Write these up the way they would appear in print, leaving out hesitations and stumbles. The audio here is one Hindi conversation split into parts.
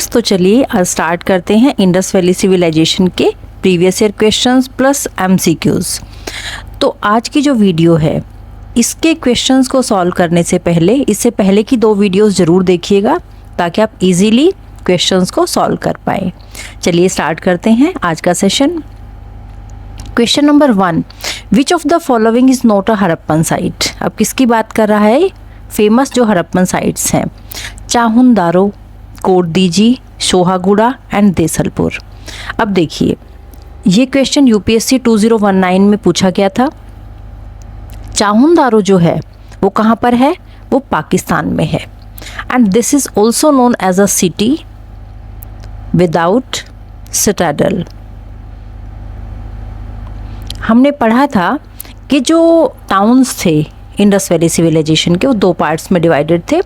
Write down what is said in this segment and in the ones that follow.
तो चलिए आज स्टार्ट करते हैं इंडस वैली सिविलाइजेशन के previous year questions plus MCQs. तो आज की जो वीडियो है इसके क्वेश्चंस को सॉल्व करने से पहले इससे पहले की 2 वीडियोस ज़रूर देखिएगा ताकि आप इजीली क्वेश्चंस को सॉल्व कर पाएँ। चलिए स्टार्ट करते हैं आज का session. Question number 1, which of the following is not a Harappan site. अब किसकी बात कर रहा है? फेमस जो हड़प्पन साइट्स हैं, चाहुंदारो, कोटदीजी, सोहागुड़ा एंड देसलपुर। अब देखिए ये क्वेश्चन यूपीएससी 2019 में पूछा गया था। चाहुंदारो जो है वो कहाँ पर है? वो पाकिस्तान में है। And this is also known as a city without citadel. हमने पढ़ा था कि जो टाउन्स थे इंडस वैली सिविलाइजेशन के वो 2 पार्ट्स में डिवाइडेड थे।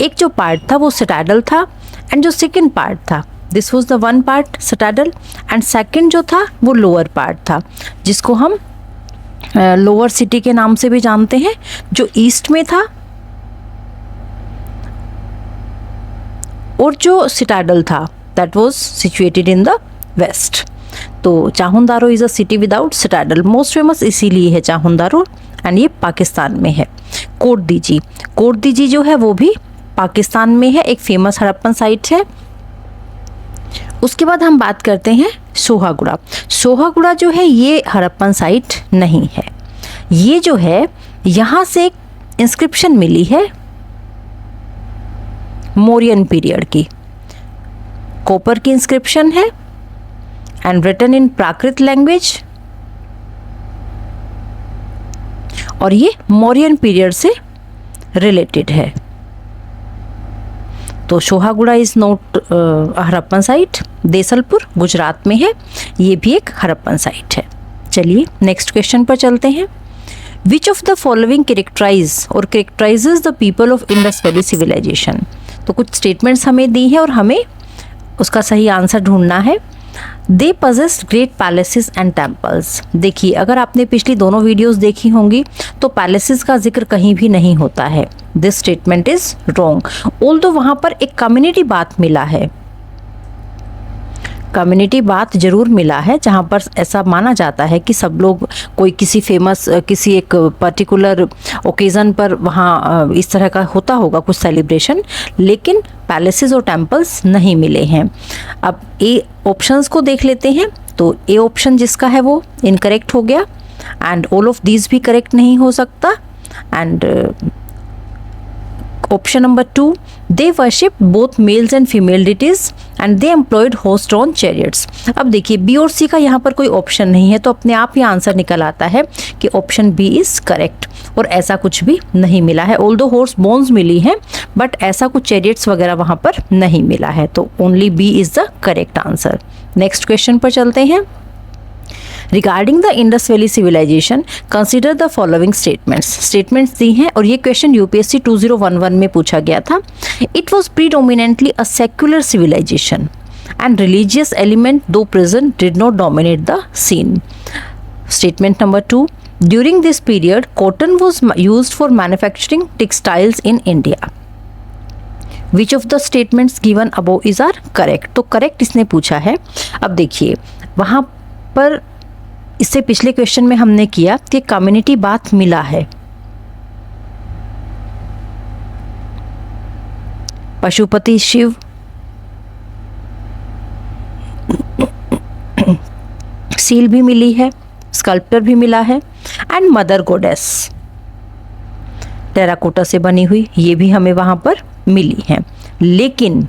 एक जो पार्ट था वो सिटाडल था एंड जो सेकंड पार्ट था this was the one part citadel and second जो था वो लोअर पार्ट था जिसको हम लोअर सिटी के नाम से भी जानते हैं, जो ईस्ट में था। और जो सिटाडल था that was situated in the west. तो Chanhudaro is a city without citadel, most famous इसीलिए है चाहुंदारो एंड ये पाकिस्तान में है। कोटदीजी जो है वो भी पाकिस्तान में है, एक फेमस हड़प्पन साइट है। उसके बाद हम बात करते हैं सोहागुड़ा। सोहागुड़ा जो है ये हड़प्पन साइट नहीं है। ये जो है यहाँ से एक इंस्क्रिप्शन मिली है मौर्यन पीरियड की, कॉपर की इंस्क्रिप्शन है and written in Prakrit language, और ये मौर्यन पीरियड से रिलेटेड है। तो Sohagaura is not Harappan site. Desalpur Gujarat में है, ये भी एक हड़प्पन साइट है। चलिए नेक्स्ट क्वेश्चन पर चलते हैं। Which of the following characterise और characterises the people of Indus valley civilisation. तो कुछ स्टेटमेंट्स हमें दी है और हमें उसका सही आंसर ढूंढना है। They possessed great palaces and temples. देखिए अगर आपने पिछली दोनों वीडियोस देखी होंगी तो पैलेसेस का जिक्र कहीं भी नहीं होता है। This statement is wrong. Although वहाँ पर एक कम्युनिटी बात मिला है, कम्युनिटी बात जरूर मिला है जहाँ पर ऐसा माना जाता है कि सब लोग कोई किसी फेमस किसी एक पर्टिकुलर ओकेज़न पर वहाँ इस तरह का होता होगा कुछ सेलिब्रेशन, लेकिन पैलेसेस और टेम्पल्स नहीं मिले हैं। अब ए ऑप्शंस को देख लेते हैं। तो ए ऑप्शन जिसका है वो इनकरेक्ट हो गया एंड ऑल ऑफ दीज भी करेक्ट नहीं हो सकता। And option number 2, they worship both mails and female deities and they employed host on chariots. अब देखिए बी और सी का यहाँ पर कोई ऑप्शन नहीं है तो अपने आप ही आंसर निकल आता है कि ऑप्शन बी इज करेक्ट, और ऐसा कुछ भी नहीं मिला है। ऑल्दो हॉर्स बोन्स मिली हैं बट ऐसा कुछ चैरियट्स वगैरह वहाँ पर नहीं मिला है, तो only B is the correct answer. Next question पर चलते हैं। Regarding the Indus valley civilisation consider the following statements दी हैं और ये क्वेश्चन यूपीएससी 2011 में पूछा गया था। It was predominantly a secular civilisation and religious element though present did not dominate the scene. Statement number 2, during this period cotton was used for manufacturing textiles in India. Which of the statements given above is are correct. तो करेक्ट इसने पूछा है। अब देखिए वहाँ पर इससे पिछले क्वेश्चन में हमने किया कि कम्युनिटी बात मिला है, पशुपति शिव, सील भी मिली है, स्कल्पचर भी मिला है एंड मदर गॉडेस टेराकोटा से बनी हुई ये भी हमें वहाँ पर मिली है। लेकिन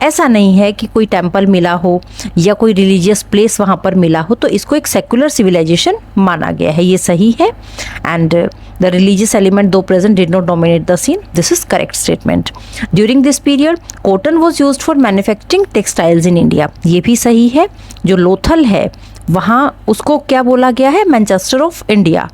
ऐसा नहीं है कि कोई टेम्पल मिला हो या कोई रिलीजियस प्लेस वहाँ पर मिला हो तो इसको एक सेक्युलर सिविलाइजेशन माना गया है, ये सही है। And the religious element though present did not dominate the scene, this is correct statement. During this period cotton was used for manufacturing textiles in India, ये भी सही है। जो लोथल है वहाँ उसको क्या बोला गया है? Manchester of India.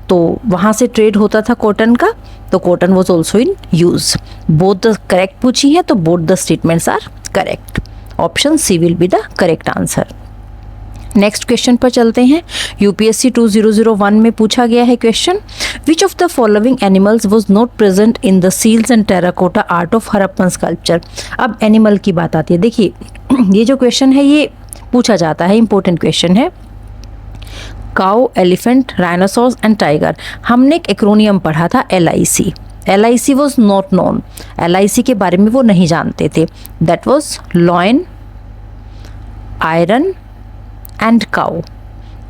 तो वहाँ से ट्रेड होता था कॉटन का, तो cotton was also in use. Both the correct पूछी है तो both the statements are correct. Option C will be the correct answer. Next question पर चलते हैं। यूपीएससी 2001 में पूछा गया है question, which of the following animals was not present in the seals and terracotta art of Harappan sculpture. अब एनिमल की बात आती है। देखिए ये जो क्वेश्चन है ये पूछा जाता है, इंपॉर्टेंट क्वेश्चन है। Cow, elephant, rhinoceros and tiger. हमने एक एक्रोनियम पढ़ा था LIC। LIC was not known, LIC के बारे में वो नहीं जानते थे। That was lion, iron and cow.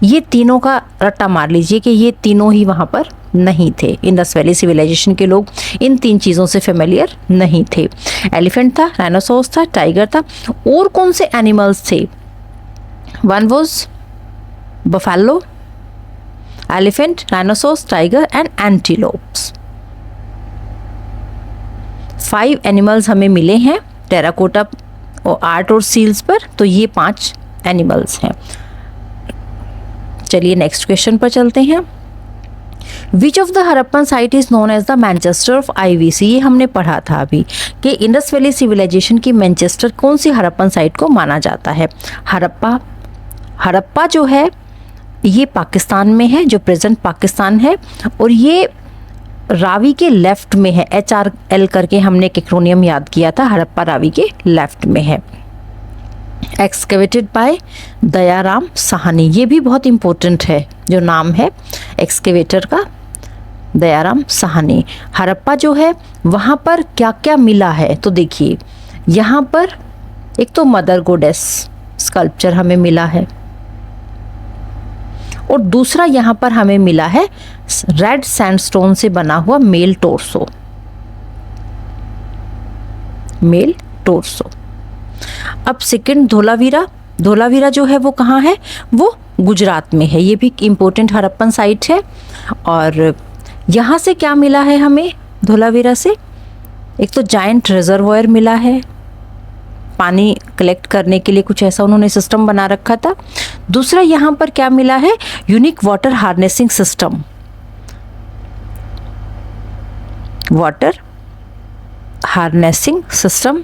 ये तीनों का रट्टा मार लीजिए कि ये तीनों ही वहाँ पर नहीं थे। इंडस वैली सिविलाइजेशन के लोग इन 3 चीज़ों से फेमिलियर नहीं थे। एलिफेंट था, राइनोसॉर्स था, टाइगर था। और कौन से एनिमल्स थे? One was buffalo, elephant, rhinoceros, tiger and antelopes. 5 animals हमें मिले हैं टेराकोटा और आर्ट और सील्स पर, तो ये 5 एनिमल्स हैं। चलिए नेक्स्ट क्वेश्चन पर चलते हैं। Which of the Harappan site is known as the Manchester of IVC। ये हमने पढ़ा था अभी कि इंडस वैली सिविलाइजेशन की मैनचेस्टर कौन सी हड़प्पन साइट को माना जाता है? हड़प्पा। हड़प्पा जो है ये पाकिस्तान में है, जो प्रेजेंट पाकिस्तान है, और ये रावी के लेफ्ट में है। HRL करके हमने एक एक्रोनियम याद किया था। हड़प्पा रावी के लेफ्ट में है। Excavated by Dayaram Sahni. ये भी बहुत इंपॉर्टेंट है जो नाम है एक्सकेवेटर का, दयाराम साहनी। हड़प्पा जो है वहाँ पर क्या क्या मिला है तो देखिए, यहाँ पर एक तो मदर गोडेस स्कल्पचर हमें मिला है, और दूसरा यहाँ पर हमें मिला है रेड सैंडस्टोन से बना हुआ मेल टोर्सो। Male torso. अब सेकंड धोलावीरा। धोलावीरा जो है वो कहाँ है? वो गुजरात में है। ये भी इम्पोर्टेंट हड़प्पन साइट है। और यहाँ से क्या मिला है हमें धोलावीरा से? एक तो जायंट रिजर्वॉयर मिला है, पानी कलेक्ट करने के लिए कुछ ऐसा उन्होंने सिस्टम बना रखा था। दूसरा यहाँ पर क्या मिला है? Unique water harnessing system. Water harnessing system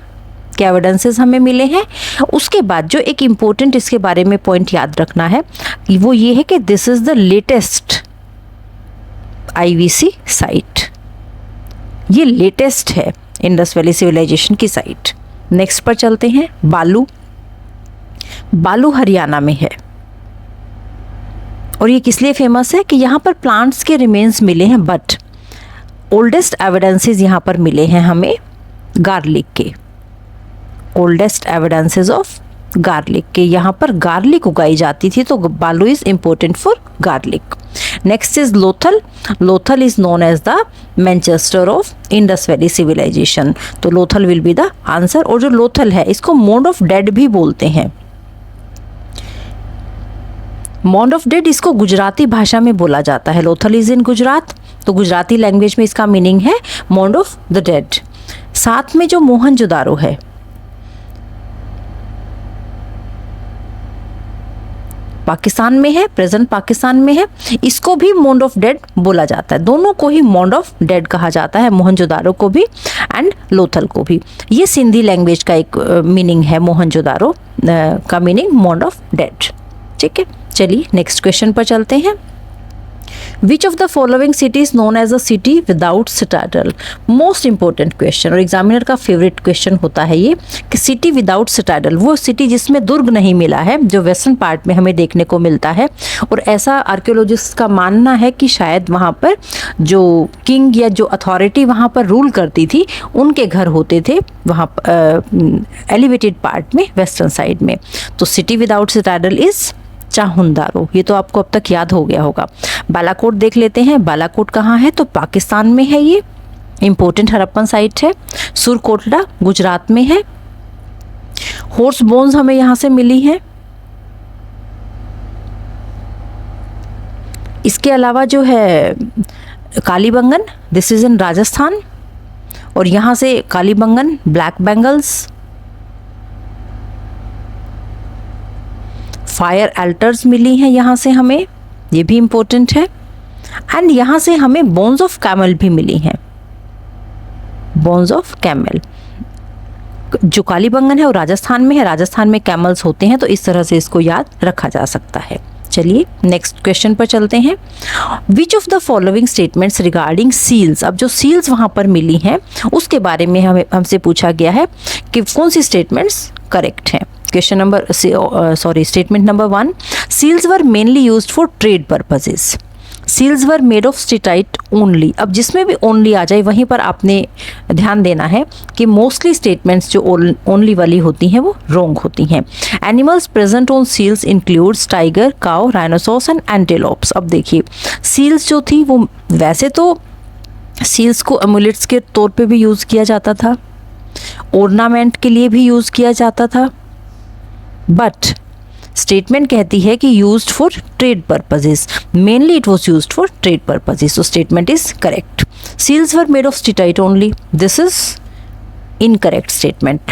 के एविडेंसेस हमें मिले हैं। उसके बाद जो एक इम्पोर्टेंट इसके बारे में पॉइंट याद रखना है वो ये है कि this is the latest IVC site. ये लेटेस्ट है इंडस वैली सिविलाइजेशन की साइट। नेक्स्ट पर चलते हैं। बालू। बालू हरियाणा में है, और ये किस लिए फेमस है कि यहाँ पर प्लांट्स के रिमेन्स मिले हैं, बट ओल्डेस्ट एविडेंसेस यहाँ पर मिले हैं हमें गार्लिक के। ओल्डेस्ट एविडेंसेस ऑफ गार्लिक के। यहाँ पर गार्लिक उगाई जाती थी, तो Balu is important for garlic. Next is Lothal. Lothal is known as the Manchester of Indus valley civilisation, तो Lothal will be the answer. और जो लोथल है इसको मोंड ऑफ डेड भी बोलते हैं। मोंड ऑफ डेड इसको गुजराती भाषा में बोला जाता है। लोथल इज इन गुजरात, तो गुजराती लैंग्वेज में इसका मीनिंग है मोंड ऑफ द डेड। साथ में जो मोहनजोदारो है, पाकिस्तान में है, प्रेजेंट पाकिस्तान में है, इसको भी मोंड ऑफ डेड बोला जाता है। दोनों को ही मोंड ऑफ डेड कहा जाता है, मोहनजोदारो को भी एंड लोथल को भी। ये सिंधी लैंग्वेज का एक मीनिंग है, मोहनजोदारो का मीनिंग मोंड ऑफ डेड। ठीक है, चलिए नेक्स्ट क्वेश्चन पर चलते हैं। Which of the following city is known as a city without citadel. Most important question और एग्जामिनर का फेवरेट क्वेश्चन होता है ये कि सिटी विदाउट सिटाडल, वो सिटी जिसमें दुर्ग नहीं मिला है, जो वेस्टर्न पार्ट में हमें देखने को मिलता है। और ऐसा आर्कियोलॉजिस्ट का मानना है कि शायद वहाँ पर जो किंग या जो अथॉरिटी वहाँ पर रूल करती थी उनके घर होते थे वहाँ एलिवेटेड पार्ट में, वेस्टर्न साइड में। तो सिटी विदाउट सिटाडल इज चाहुंदारो। ये तो आपको अब तक याद हो गया होगा। बालाकोट देख लेते हैं। बालाकोट कहाँ है? तो पाकिस्तान में है, ये इंपॉर्टेंट हड़प्पन साइट है। सुरकोटला गुजरात में है। हॉर्स बोन्स हमें यहाँ से मिली हैं। इसके अलावा जो है Kalibangan, this is in Rajasthan, और यहाँ से Kalibangan, black bangles, fire altars मिली हैं यहाँ से हमें, ये भी इम्पोर्टेंट है। एंड यहाँ से हमें बोन्स ऑफ कैमल भी मिली हैं। बोन्स ऑफ कैमल जो कालीबंगन है वो राजस्थान में है, राजस्थान में कैमल्स होते हैं, तो इस तरह से इसको याद रखा जा सकता है। चलिए नेक्स्ट क्वेश्चन पर चलते हैं। Which of the following statements regarding seals, अब जो सील्स वहाँ पर मिली हैं उसके बारे में हमसे पूछा गया है कि कौन सी स्टेटमेंट्स करेक्ट हैं। Question number statement number 1, seals were mainly used for trade purposes. Seals were made of steatite only. अब जिसमें भी ओनली आ जाए वहीं पर आपने ध्यान देना है कि मोस्टली स्टेटमेंट्स जो ओनली वाली होती हैं वो रॉन्ग होती हैं। Animals present on seals includes tiger, cow, rhinoceros and antelopes. अब देखिए सील्स जो थी वो वैसे तो सील्स को एमुलेट्स के तौर पे भी यूज़ किया जाता था, ऑर्नामेंट के लिए भी यूज़ किया जाता था, बट स्टेटमेंट कहती है कि used for trade purposes, mainly it was used for trade purposes, so statement is correct. Seals were made of steatite only, this is incorrect statement.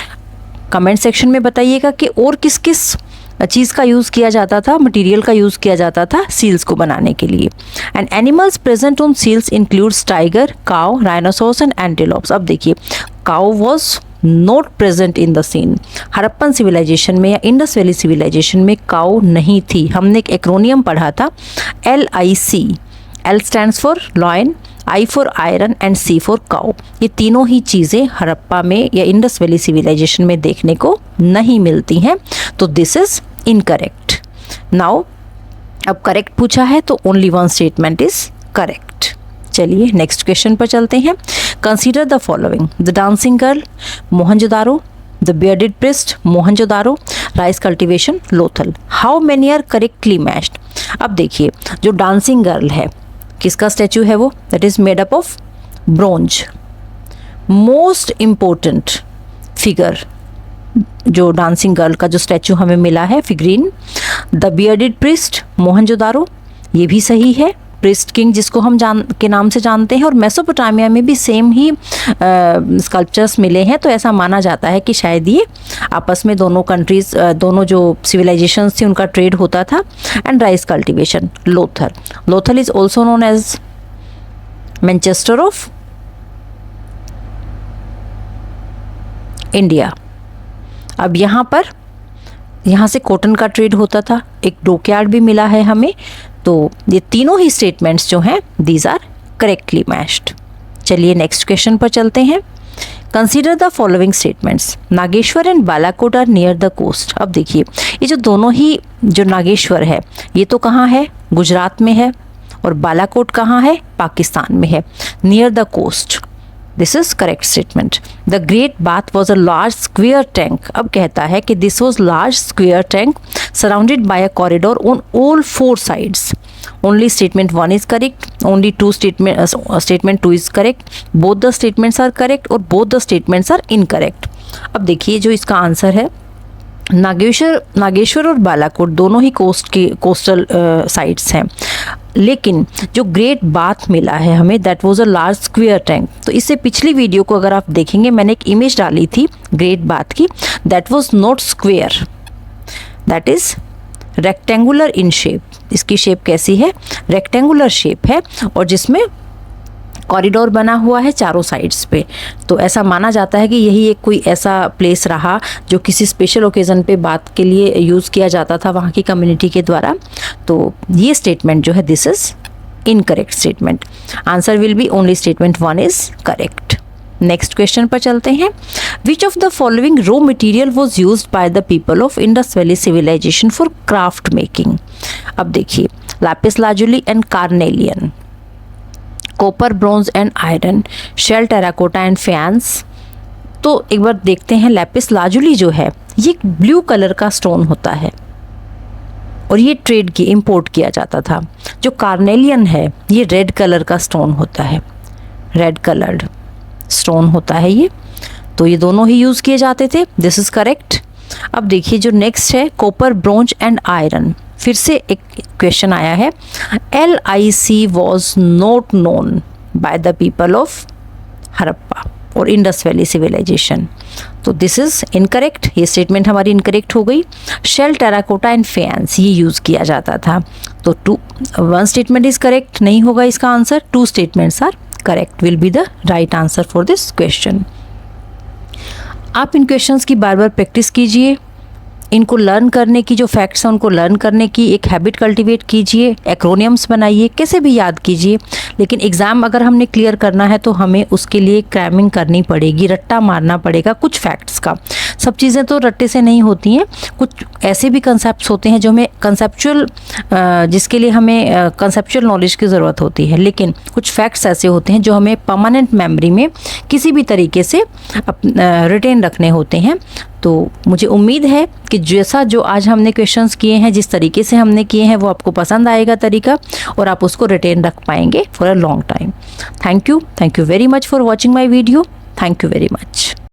Comment section में बताइएगा कि और किस किस चीज़ का यूज़ किया जाता था, मटेरियल का यूज़ किया जाता था सील्स को बनाने के लिए। And animals present on seals includes tiger, cow, rhinoceros and antelopes. अब देखिए cow was not present in the scene. Harappan civilisation में या इंडस वैली सिविलाइजेशन में काउ नहीं थी। हमने एक एक्रोनियम पढ़ा था LIC, L stands for lion, I for iron and C for cow. ये तीनों ही चीज़ें हड़प्पा में या इंडस वैली सिविलाइजेशन में देखने को नहीं मिलती हैं, तो दिस इज इनकरेक्ट। नाउ अब करेक्ट पूछा है तो only one statement is correct. चलिए नेक्स्ट क्वेश्चन पर चलते हैं। Consider the following, the dancing girl, Mohenjodaro, the bearded priest, Mohenjodaro, rice cultivation, Lothal. How many are correctly matched. अब देखिए जो डांसिंग गर्ल है किसका स्टैचू है वो, that is made up of bronze. Most important figure जो डांसिंग गर्ल का जो स्टैचू हमें मिला है figurine, the bearded priest, Mohenjodaro, ये भी सही है। प्रिस्ट किंग जिसको हम के नाम से जानते हैं, और मेसोपोटामिया में भी सेम ही स्कल्पचर्स मिले हैं, तो ऐसा माना जाता है कि शायद ये आपस में दोनों कंट्रीज, दोनों जो सिविलाइजेशंस थी उनका ट्रेड होता था। And rice cultivation, Lothal. Lothal is also known as Manchester of India. अब यहाँ से कॉटन का ट्रेड होता था, एक डॉकयार्ड भी मिला है हमें, तो ये तीनों ही स्टेटमेंट्स जो हैं दीज आर करेक्टली मैच्ड। चलिए नेक्स्ट क्वेश्चन पर चलते हैं। Consider the following statements, Nageshwar and Balakot are near the coast. अब देखिए ये जो दोनों ही, जो नागेश्वर है ये तो कहाँ है, गुजरात में है, और बालाकोट कहाँ है, पाकिस्तान में है, near the coast. This is correct statement. The great bath was a large square tank. अब कहता है कि this was large square tank surrounded by a corridor on all 4 sides. Only statement 1 is correct, only statement 2 is correct, both the statements are correct और both the statements are incorrect. अब देखिए जो इसका आंसर है, नागेश्वर और बालाकोट दोनों ही कोस्टल साइट्स हैं, लेकिन जो ग्रेट बाथ मिला है हमें that was a large square tank. तो इससे पिछली वीडियो को अगर आप देखेंगे मैंने एक इमेज डाली थी ग्रेट बाथ की, that was naught square, that is rectangular in shape. इसकी शेप कैसी है, रेक्टेंगुलर शेप है, और जिसमें कॉरिडोर बना हुआ है चारों साइड्स पे। तो ऐसा माना जाता है कि यही एक कोई ऐसा प्लेस रहा जो किसी स्पेशल ओकेज़न पे बात के लिए यूज़ किया जाता था वहाँ की कम्युनिटी के द्वारा। तो ये स्टेटमेंट जो है this is incorrect statement. Answer will be only statement 1 is correct. Next question पर चलते हैं। Which of the following raw material was used by the people of Indus valley civilisation for craft making. अब देखिए lapis lazuli and carnelian, copper, bronze and iron, shell, terracotta and faience. तो एक बार देखते हैं, लैपिस लाजुली जो है ये एक ब्लू कलर का स्टोन होता है और ये ट्रेड की इंपोर्ट किया जाता था। जो कार्नेलियन है ये रेड कलर का स्टोन होता है, रेड कलर्ड स्टोन होता है ये। तो ये दोनों ही यूज़ किए जाते थे, दिस इज़ करेक्ट। अब देखिए जो नेक्स्ट है कॉपर, ब्रॉन्ज एंड आयरन, फिर से एक क्वेश्चन आया है। LIC was not known by the people of Harappa और इंडस वैली सिविलाइजेशन। तो दिस इज़ इनकरेक्ट, ये स्टेटमेंट हमारी इनकरेक्ट हो गई। शेल, टेराकोटा एंड फैंस ये यूज़ किया जाता था। तो 1 स्टेटमेंट इज़ करेक्ट नहीं होगा इसका answer, 2 statements are correct, will be the right answer for this question. आप इन क्वेश्चंस की बार बार प्रैक्टिस कीजिए, इनको लर्न करने की जो फैक्ट्स हैं उनको लर्न करने की एक हैबिट कल्टीवेट कीजिए, एक्रोनियम्स बनाइए, कैसे भी याद कीजिए। लेकिन एग्ज़ाम अगर हमने क्लियर करना है तो हमें उसके लिए क्रैमिंग करनी पड़ेगी, रट्टा मारना पड़ेगा कुछ फैक्ट्स का। सब चीज़ें तो रट्टे से नहीं होती हैं, कुछ ऐसे भी कंसेप्ट्स होते हैं जो हमें कंसेप्चुअल, जिसके लिए हमें कंसेप्चुअल नॉलेज की ज़रूरत होती है, लेकिन कुछ फैक्ट्स ऐसे होते हैं जो हमें परमानेंट मेमोरी में किसी भी तरीके से रिटेन रखने होते हैं। तो मुझे उम्मीद है कि जैसा जो आज हमने क्वेश्चंस किए हैं, जिस तरीके से हमने किए हैं, वो आपको पसंद आएगा तरीका, और आप उसको रिटेन रख पाएंगे for a long time. Thank you very much for watching my video. Thank you very much.